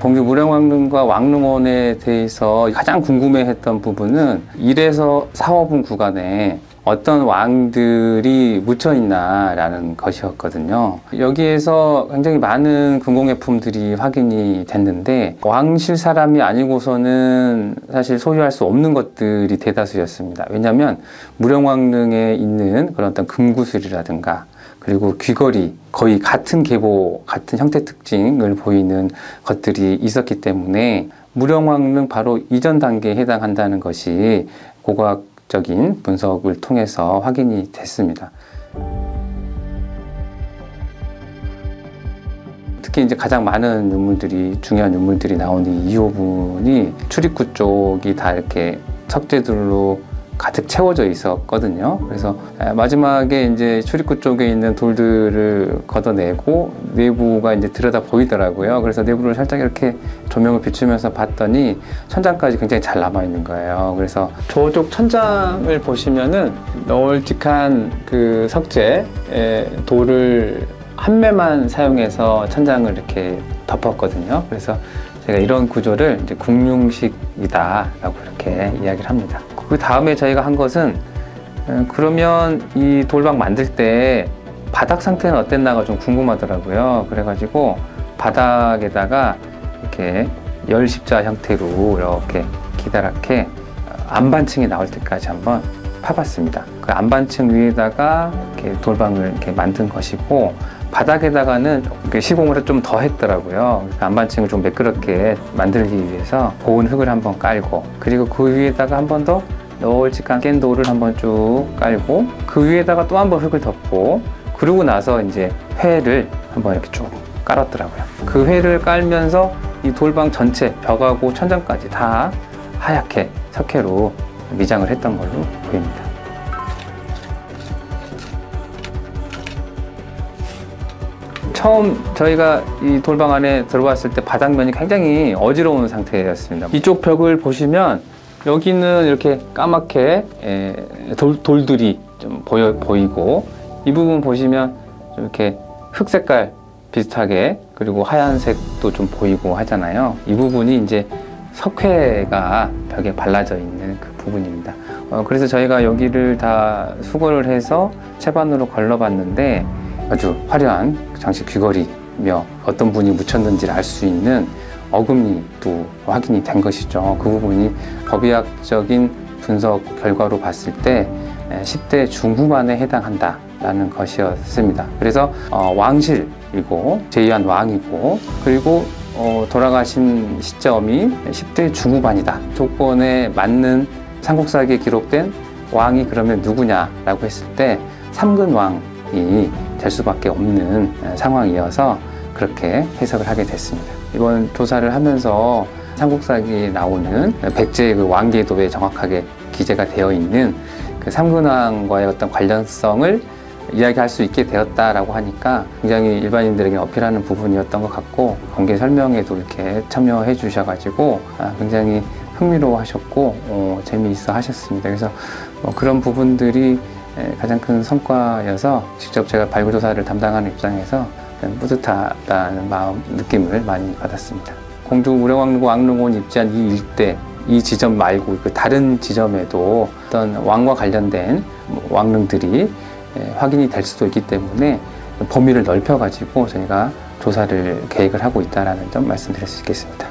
공주 무령왕릉과 왕릉원에 대해서 가장 궁금해했던 부분은 1에서 4호분 구간에 어떤 왕들이 묻혀 있나라는 것이었거든요. 여기에서 굉장히 많은 궁공예품들이 확인이 됐는데 왕실 사람이 아니고서는 사실 소유할 수 없는 것들이 대다수였습니다. 왜냐하면 무령왕릉에 있는 그런 어떤 금구슬이라든가 그리고 귀걸이 거의 같은 계보, 같은 형태 특징을 보이는 것들이 있었기 때문에 무령왕릉 바로 이전 단계에 해당한다는 것이 고고학적인 분석을 통해서 확인이 됐습니다. 특히 이제 가장 많은 유물들이, 중요한 유물들이 나오는 이 2호분이 출입구 쪽이 다 이렇게 석재들로 가득 채워져 있었거든요. 그래서 마지막에 이제 출입구 쪽에 있는 돌들을 걷어내고 내부가 이제 들여다 보이더라고요. 그래서 내부를 살짝 이렇게 조명을 비추면서 봤더니 천장까지 굉장히 잘 남아 있는 거예요. 그래서 저쪽 천장을 보시면은 널찍한 그 석재 돌을 한 매만 사용해서 천장을 이렇게 덮었거든요. 그래서 제가 이런 구조를 이제 궁융식이다 라고 이렇게 이야기를 합니다. 그 다음에 저희가 한 것은 그러면 이 돌방 만들 때 바닥 상태는 어땠나가 좀 궁금하더라고요. 그래가지고 바닥에다가 이렇게 열십자 형태로 이렇게 기다랗게 안반층이 나올 때까지 한번 파봤습니다. 그 안반층 위에다가 이렇게 돌방을 이렇게 만든 것이고 바닥에다가는 시공을 좀 더 했더라고요. 안반층을 좀 매끄럽게 만들기 위해서 고운 흙을 한번 깔고 그리고 그 위에다가 한 번 더 널찍한 깬돌을 한번 쭉 깔고 그 위에다가 또 한 번 흙을 덮고 그러고 나서 이제 회를 한번 이렇게 쭉 깔았더라고요. 그 회를 깔면서 이 돌방 전체 벽하고 천장까지 다 하얗게 석회로 미장을 했던 걸로 보입니다. 처음 저희가 이 돌방 안에 들어왔을 때 바닥면이 굉장히 어지러운 상태였습니다. 이쪽 벽을 보시면 여기는 이렇게 까맣게 돌들이 좀 보이고 이 부분 보시면 좀 이렇게 흑 색깔 비슷하게 그리고 하얀색도 좀 보이고 하잖아요. 이 부분이 이제 석회가 벽에 발라져 있는 그 부분입니다. 그래서 저희가 여기를 다 수거를 해서 채반으로 걸러봤는데 아주 화려한 장식 귀걸이며 어떤 분이 묻혔는지를 알 수 있는 어금니도 확인이 된 것이죠. 그 부분이 법의학적인 분석 결과로 봤을 때 10대 중후반에 해당한다라는 것이었습니다. 그래서 왕실이고 제위한 왕이고 그리고 돌아가신 시점이 10대 중후반이다. 조건에 맞는 삼국사기에 기록된 왕이 그러면 누구냐라고 했을 때 삼근왕이 될 수밖에 없는 상황이어서 그렇게 해석을 하게 됐습니다. 이번 조사를 하면서 삼국사기에 나오는 백제의 그 왕계도에 정확하게 기재가 되어 있는 그 삼근왕과의 어떤 관련성을 이야기할 수 있게 되었다라고 하니까 굉장히 일반인들에게 어필하는 부분이었던 것 같고 공개 설명에도 이렇게 참여해 주셔가지고 굉장히 흥미로워 하셨고 재미있어 하셨습니다. 그래서 그런 부분들이 가장 큰 성과여서 직접 제가 발굴조사를 담당하는 입장에서 뿌듯하다는 느낌을 많이 받았습니다. 공주 무령왕릉과 왕릉원 입지한 이 일대, 이 지점 말고 그 다른 지점에도 어떤 왕과 관련된 왕릉들이 확인이 될 수도 있기 때문에 범위를 넓혀가지고 저희가 조사를 계획을 하고 있다는 점 말씀드릴 수 있겠습니다.